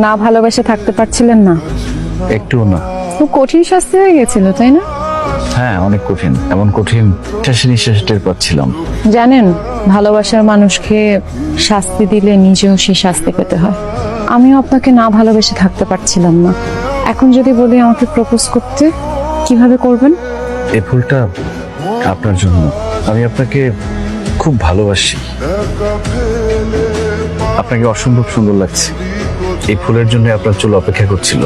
না ভালোবেসে থাকতে পারছিলেন না? একটুও না। খুব কঠিন শাস্তি হয়ে গেছিল, তাই না? হ্যাঁ, অনেক কঠিন, এমন কঠিন নিঃশ্বাসে নিঃশ্বাসে টের পাচ্ছিলাম। জানেন, ভালোবাসার মানুষকে শাস্তি দিলে নিজেও সে শাস্তি পেতে হয়। আমিও আপনাকে না ভালোবেসে থাকতে পারছিলাম না। এখন যদি বলি আমাকে প্রপোজ করতে, কিভাবে করবেন? এই ফুলটা আপনার জন্য। আমি আপনাকে খুব ভালোবাসি। আপনাকে অসম্ভব সুন্দর লাগছে। এই ফুলের জন্য আপনার চুল অপেক্ষা করছিল।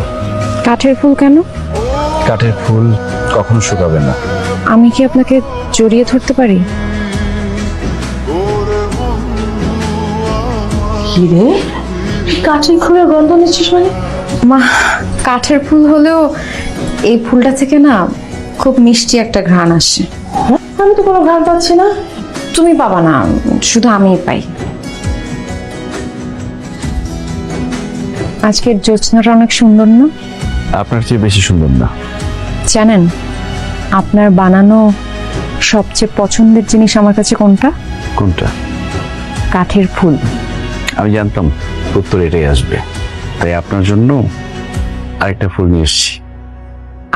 কাঠের ফুল কেন? কাঠের ফুল কখনো শুকাবে না। আমি কি আপনাকে জড়িয়ে ধরতে পারি? কিরে, কাঠের ফুলের গন্ধ নিচ্ছিস মানে? মা, কাঠের ফুল হলেও এই ফুলটা থেকে না খুব মিষ্টি একটা ঘ্রাণ আসে। আমি তো কোনো ঘ্রাণ পাচ্ছি না। তুমি পাবা না, শুধু আমিই পাই। আজকের জ্যোৎস্নাটা অনেক সুন্দর না? আপনার চেয়ে বেশি সুন্দর না। জানেন, আপনার বানানো সবচেয়ে পছন্দের জিনিস আমার কাছে কোনটা? কোনটা? কাঠের ফুল। আমি জানতাম উত্তর এটাই আসবে, তাই আপনার জন্য আরেকটা ফুল নিয়ে এসেছি।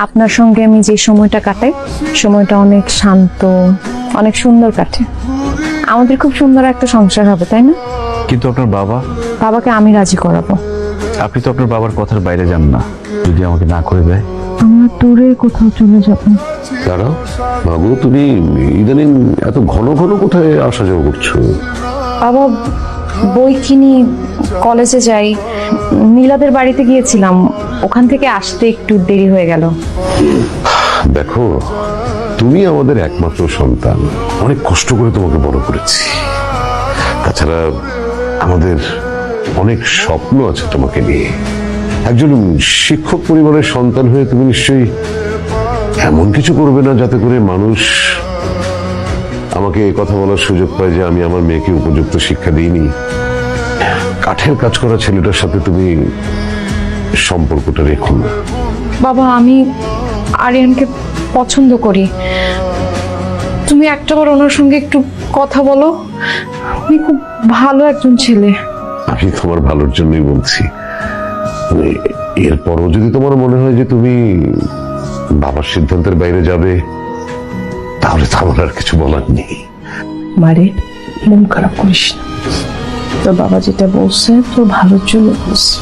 আপনার সঙ্গে আমি যে সময়টা কাটাই, সময়টা অনেক শান্ত, অনেক সুন্দর কাটে। আমাদের খুব সুন্দর একটা সংসার হবে, তাই না? কিন্তু আপনার বাবা? বাবাকে আমি রাজি করাবো। আপনি তো আপনার বাবার কথার বাইরে যান না। যদি আমাকে না করে দেয়? আমরা দূরে কোথাও চলে যাব। দাঁড়াও বাবু, তুমি ইদানিং এত ঘন ঘন কোথায় আসা যাওয়া করছো? বাবা, বই কিনি, কলেজে যাই, নীলাদের বাড়িতে গিয়েছিলাম, ওখান থেকে আসতে একটু দেরি হয়ে গেল। দেখো, তুমি আমাদের একমাত্র সন্তান, অনেক কষ্ট করে তোমাকে বড় করেছি। তাছাড়া আমাদের অনেক স্বপ্ন আছে তোমাকে নিয়ে। একজন শিক্ষক পরিবারের সন্তান হয়ে তুমি নিশ্চয়ই এমন কিছু করবে না যাতে করে মানুষ আমাকে কথা বলার সুযোগ পায় যে আমি আমার মেয়েকে উপযুক্ত শিক্ষা দিইনি। কাঠের কাজ করা ছেলেটার সাথে তুমি সম্পর্কটা রেখো না। বাবা, আমি আরিয়ানকে পছন্দ করি। তুমি একটাবার ওনার সঙ্গে একটু কথা বলো। উনি খুব ভালো একজন ছেলে। আমি তোমার ভালোর জন্যই বলছি। এরপরও যদি তোমার মনে হয় যে তুমি বাবার সিদ্ধান্তের বাইরে যাবে, তাহলে তো আমার আর কিছু বলার নেই। মারে, মন খারাপ করিস না। তোর বাবা যেটা বলছে তোর ভালোর জন্য বলছে।